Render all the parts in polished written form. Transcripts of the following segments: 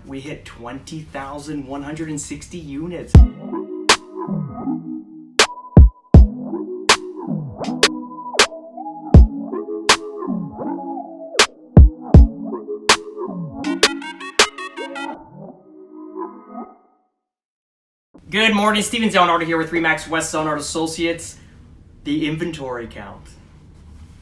We hit 20,160 units. Good morning, Steven Zalunardo here with Remax West Zalunardo Associates. The inventory count.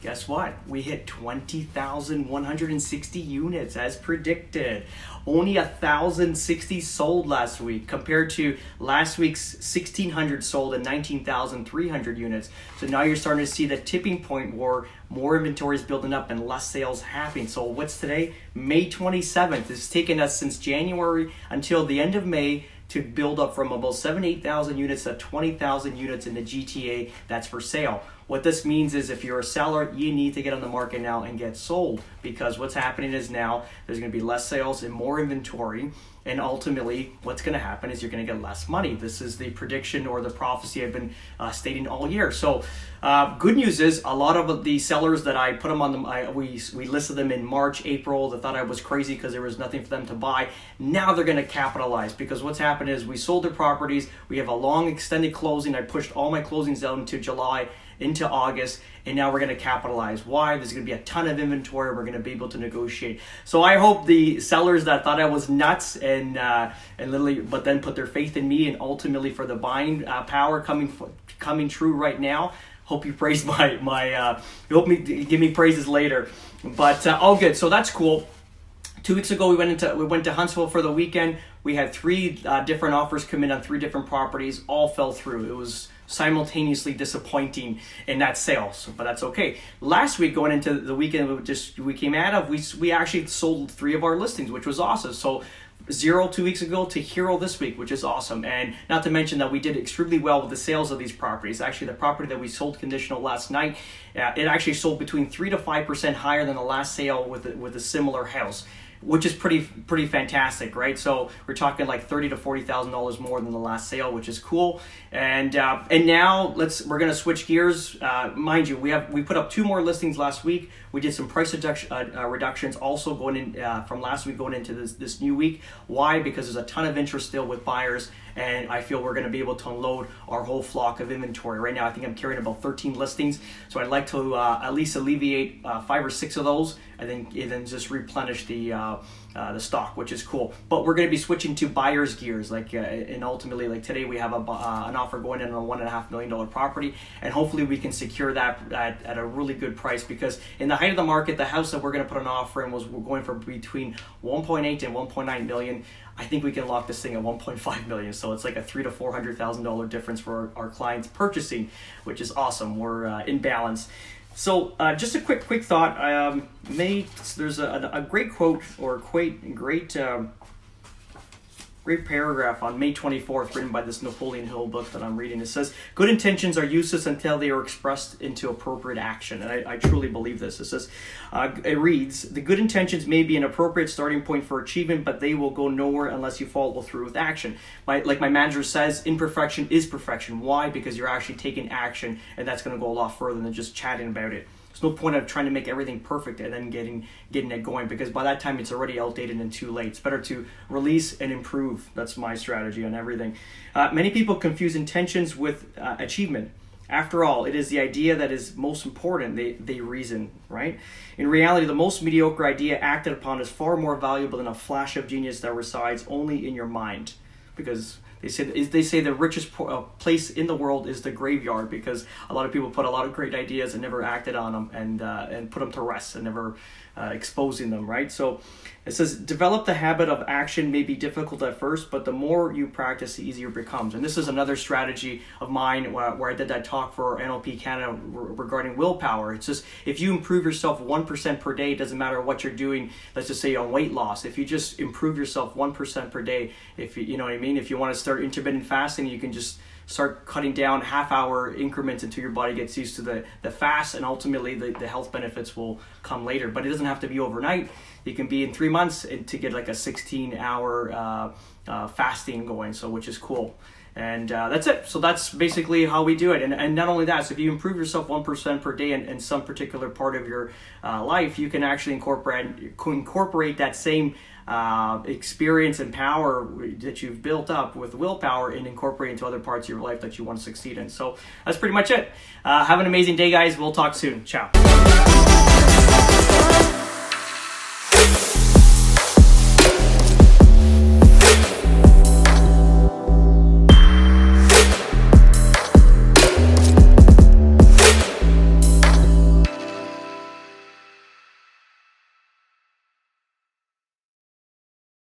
Guess what? We hit 20,160 units as predicted. Only 1,060 sold last week compared to last week's 1,600 sold and 19,300 units. So now you're starting to see the tipping point where more inventory is building up and less sales happening. So what's today? May 27th. It's taken us since January until the end of May to build up from about 8,000 units to 20,000 units in the GTA that's for sale. What this means is if you're a seller, you need to get on the market now and get sold, because what's happening is now there's going to be less sales and more inventory, and ultimately what's going to happen is you're going to get less money. This is the prediction or the prophecy I've been stating all year. So good news is a lot of the sellers that I put them on them, we listed them in March, April. They thought I was crazy because there was nothing for them to buy. Now they're going to capitalize, because what's happened is we sold their properties. We have a long extended closing. I pushed all my closings out into July, into August, and now we're going to capitalize. Why? There's going to be a ton of inventory. We're going to be able to negotiate. So I hope the sellers that thought I was nuts and literally, but then put their faith in me and ultimately for the buying power coming true right now. Hope you praise my give me praises later. But all good. So that's cool. 2 weeks ago, we went to Huntsville for the weekend. We had 3 different offers come in on 3 different properties. All fell through. It was simultaneously disappointing in that sale, but that's okay. Last week, going into the weekend we came out of, we actually sold 3 of our listings, which was awesome. So 0 2 weeks ago to hero this week, which is awesome. And not to mention that we did extremely well with the sales of these properties. Actually, the property that we sold conditional last night, it actually sold between 3 to 5% higher than the last sale with a similar house, which is pretty fantastic, right? So we're talking like $30,000 to $40,000 more than the last sale, which is cool. And now we're gonna switch gears. Mind you, we put up 2 more listings last week. We did some price reductions also going in from last week going into this new week. Why? Because there's a ton of interest still with buyers, and I feel we're going to be able to unload our whole flock of inventory. Right now, I think I'm carrying about 13 listings, so I'd like to at least alleviate 5 or 6 of those, and then just replenish the stock, which is cool. But we're going to be switching to buyer's gears, and ultimately, like today, we have an offer going in on a $1.5 million property, and hopefully we can secure that at a really good price, because in the height of the market, the house that we're going to put an offer in we're going for between 1.8 and 1.9 million. I think we can lock this thing at 1.5 million. So it's like a $300,000 to $400,000 difference for our clients purchasing, which is awesome. We're in balance. So just a quick thought. There's a great quote or great paragraph on May 24th written by this Napoleon Hill book that I'm reading. It says, good intentions are useless until they are expressed into appropriate action. And I truly believe this. It says, it reads, the good intentions may be an appropriate starting point for achievement, but they will go nowhere unless you follow through with action. Like my manager says, imperfection is perfection. Why? Because you're actually taking action, and that's going to go a lot further than just chatting about it. There's no point of trying to make everything perfect and then getting it going, because by that time it's already outdated and too late. It's better to release and improve. That's my strategy on everything. Many people confuse intentions with achievement. After all, it is the idea that is most important. They reason, right? In reality, the most mediocre idea acted upon is far more valuable than a flash of genius that resides only in your mind, because they say the richest place in the world is the graveyard, because a lot of people put a lot of great ideas and never acted on them and put them to rest and never exposing them, right? So it says, develop the habit of action may be difficult at first, but the more you practice, the easier it becomes. And this is another strategy of mine where I did that talk for NLP Canada regarding willpower. It's just, if you improve yourself 1% per day, it doesn't matter what you're doing. Let's just say on weight loss. If you just improve yourself 1% per day, if you know what I mean? If you want to start intermittent fasting, you can just start cutting down half-hour increments until your body gets used to the fast, and ultimately the health benefits will come later. But it doesn't have to be overnight. It can be in 3 months to get like a 16-hour fasting going, so which is cool. And that's it. So that's basically how we do it. And not only that, so if you improve yourself 1% per day in some particular part of your life, you can actually incorporate that same experience and power that you've built up with willpower and incorporate into other parts of your life that you want to succeed in. So that's pretty much it. Have an amazing day, guys. We'll talk soon. Ciao.